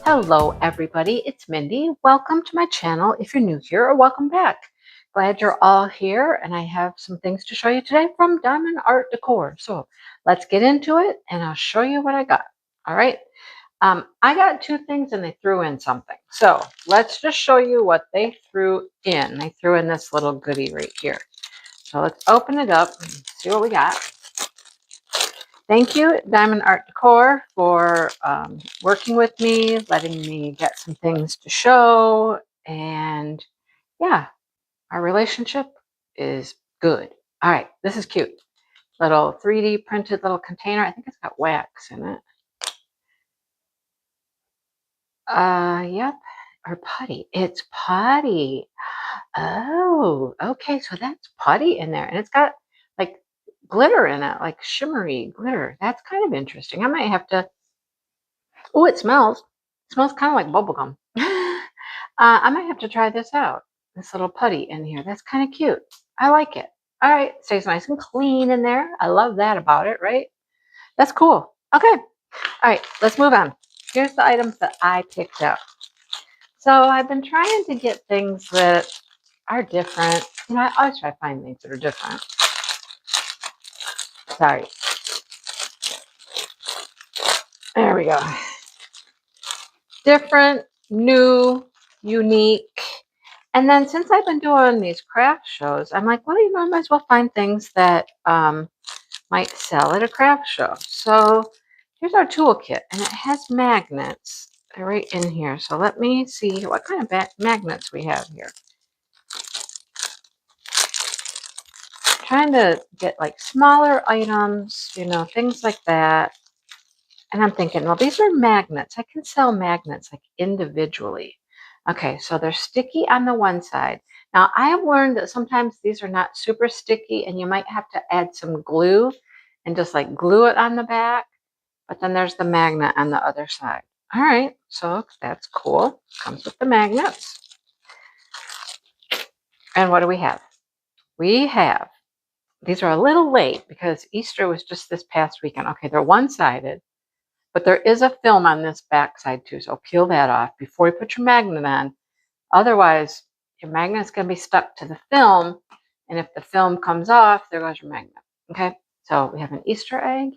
Hello everybody, it's Mindy. Welcome to my channel if you're new here, or welcome back. Glad you're all here, and I have some things to show you today from Diamond Art Decor. So let's get into it and I'll show you what I got. All right. I got two things and they threw in something. So let's just show you what they threw in. They threw in this little goodie right here. So let's open it up and see what we got. Thank you, Diamond Art Decor, for working with me, letting me get some things to show. And yeah, our relationship is good. All right, this is cute. Little 3D printed little container. I think it's got wax in it. Yep. Or putty. It's putty. Oh, okay. So that's putty in there. And it's got like glitter in it, like shimmery glitter. That's kind of interesting. I might have to. Oh, it smells. It smells kind of like bubblegum. I might have to try this out. This little putty in here. That's kind of cute. I like it. All right. Stays nice and clean in there. I love that about it, right? That's cool. Okay. All right. Let's move on. Here's the items that I picked up. So I've been trying to get things that are different. You know, I always try to find things that are different. Sorry. There we go. Different, new, unique. And then since I've been doing these craft shows, I'm like, well, you know, I might as well find things that might sell at a craft show. So here's our toolkit, and it has magnets. They're right in here. So let me see what kind of magnets we have here. Trying to get like smaller items, you know, things like that. And I'm thinking, well, these are magnets. I can sell magnets like individually. Okay, so they're sticky on the one side. Now, I have learned that sometimes these are not super sticky and you might have to add some glue and just like glue it on the back. But then there's the magnet on the other side. All right, so that's cool. Comes with the magnets. And what do we have? We have, these are a little late because Easter was just this past weekend. Okay, they're one-sided. But there is a film on this back side too, so peel that off before you put your magnet on. Otherwise, your magnet's going to be stuck to the film, and if the film comes off, there goes your magnet. Okay, so we have an Easter egg.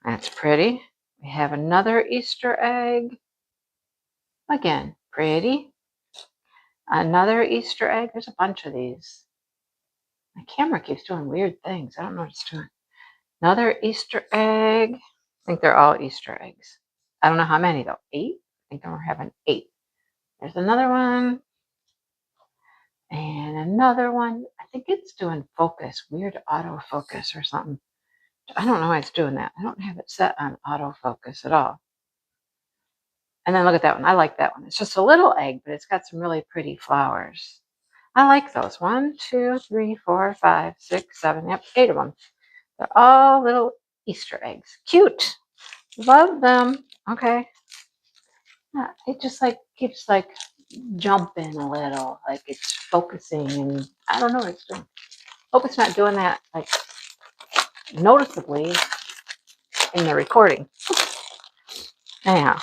That's pretty. We have another Easter egg. Again, pretty. Another Easter egg. There's a bunch of these. My camera keeps doing weird things. I don't know what it's doing. Another Easter egg. I think they're all Easter eggs. I don't know how many though. 8? I think we're having 8. There's another one. And another one. I think it's doing focus. Weird autofocus or something. I don't know why it's doing that. I don't have it set on autofocus at all. And then look at that one. I like that one. It's just a little egg, but it's got some really pretty flowers. I like those. 1, 2, 3, 4, 5, 6, 7. Yep, 8 of them. They're all little Easter eggs. Cute. Love them. Okay. It just like keeps like jumping a little, like it's focusing, and I don't know what it's doing. Hope it's not doing that like noticeably in the recording. Anyhow,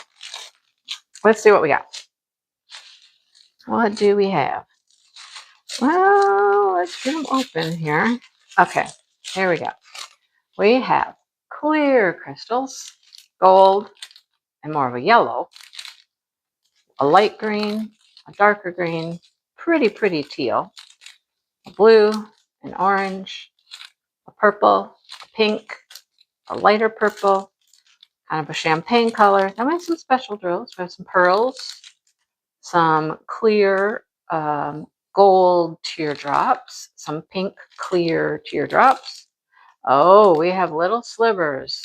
let's see what we got. What do we have? Well, let's get them open here. Okay, here we go. We have clear crystals, gold, and more of a yellow, a light green, a darker green, pretty teal, a blue, an orange, a purple, a pink, a lighter purple, kind of a champagne color. Then we have some special drills. We have some pearls, some clear gold teardrops, some pink clear teardrops. Oh, we have little slivers.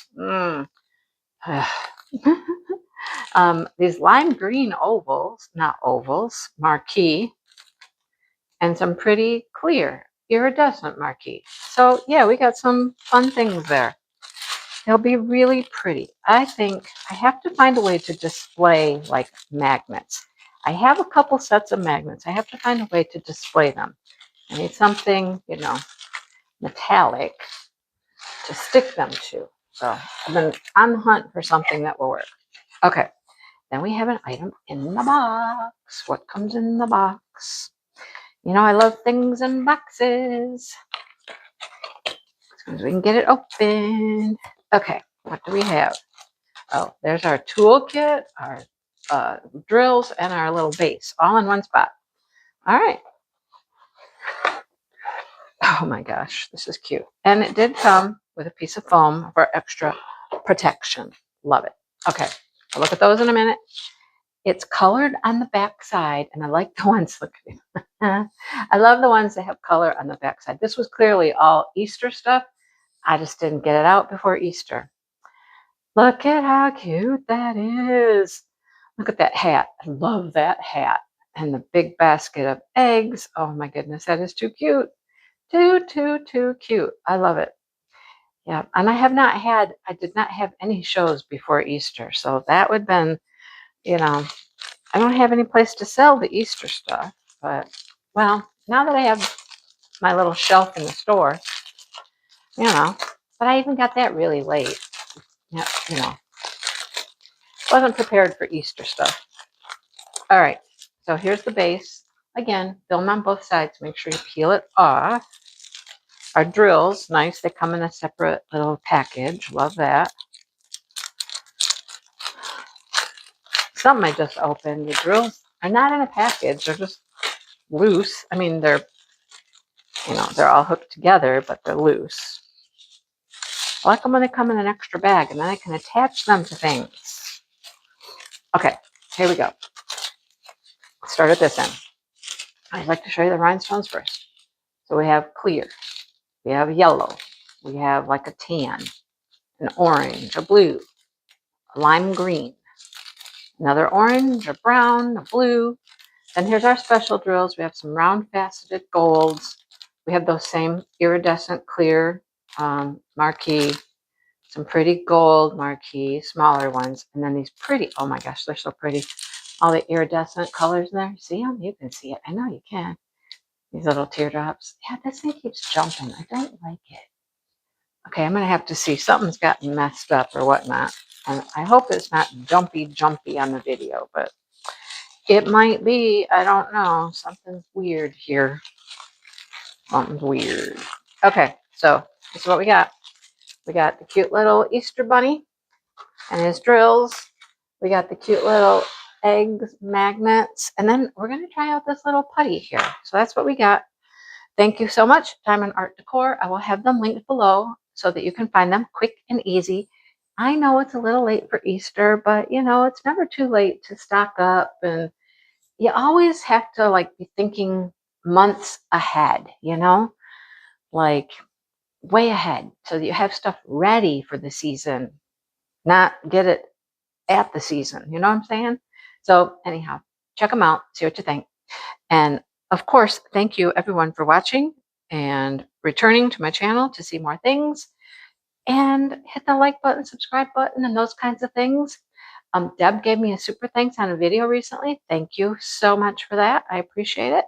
These lime green ovals, not ovals, marquee, and some pretty clear iridescent marquee. So yeah, we got some fun things there. They'll be really pretty. I think I have to find a way to display like magnets. I have a couple sets of magnets. I have to find a way to display them. I need something, you know, metallic to stick them to. So I've been on the hunt for something that will work. Okay, Then we have an item in the box. What comes in the box? You know, I love things in boxes. As soon as we can get it open. Okay, what do we have? Oh, there's our toolkit, our drills, and our little base, all in one spot. All right. Oh my gosh, this is cute. And it did come with a piece of foam for extra protection. Love it. Okay, I'll look at those in a minute. It's colored on the back side, and I like the ones, look at it. I love the ones that have color on the back side. This was clearly all Easter stuff. I just didn't get it out before Easter. Look at how cute that is. Look at that hat. I love that hat. And the big basket of eggs. Oh my goodness, that is too cute. Too cute. I love it. Yeah, and I did not have any shows before Easter. So that would have been, you know, I don't have any place to sell the Easter stuff. But, well, now that I have my little shelf in the store, you know, but I even got that really late. Yeah, you know, wasn't prepared for Easter stuff. All right, so here's the base. Again, film on both sides. Make sure you peel it off. Our drills, nice. They come in a separate little package. Love that. Something I just opened. The drills are not in a package. They're just loose. I mean, they're, you know, they're all hooked together, but they're loose. I like them when they come in an extra bag, and then I can attach them to things. Okay, here we go. Let's start at this end. I'd like to show you the rhinestones first. So we have clear, we have yellow, we have like a tan, an orange, a blue, a lime green, another orange, a brown, a blue. Then here's our special drills. We have some round faceted golds. We have those same iridescent clear marquee, some pretty gold marquee, smaller ones, and then these pretty, oh my gosh, they're so pretty. All the iridescent colors in there. See them? You can see it. I know you can. These little teardrops. Yeah, this thing keeps jumping. I don't like it. Okay, I'm going to have to see. Something's gotten messed up or whatnot. And I hope it's not jumpy on the video, but it might be. I don't know. Something's weird here. Something's weird. Okay, so this is what we got. We got the cute little Easter bunny and his drills. We got the cute little eggs, magnets, and then we're going to try out this little putty here. So that's what we got. Thank you so much, Diamond Art Decor. I will have them linked below so that you can find them quick and easy. I know it's a little late for Easter, but you know, it's never too late to stock up, and you always have to like be thinking months ahead, you know, like way ahead so that you have stuff ready for the season, not get it at the season. You know what I'm saying? So anyhow, check them out, see what you think. And of course, thank you everyone for watching and returning to my channel to see more things. And hit the like button, subscribe button, and those kinds of things. Deb gave me a super thanks on a video recently. Thank you so much for that. I appreciate it.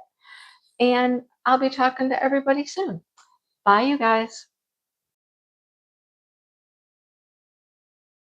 And I'll be talking to everybody soon. Bye, you guys.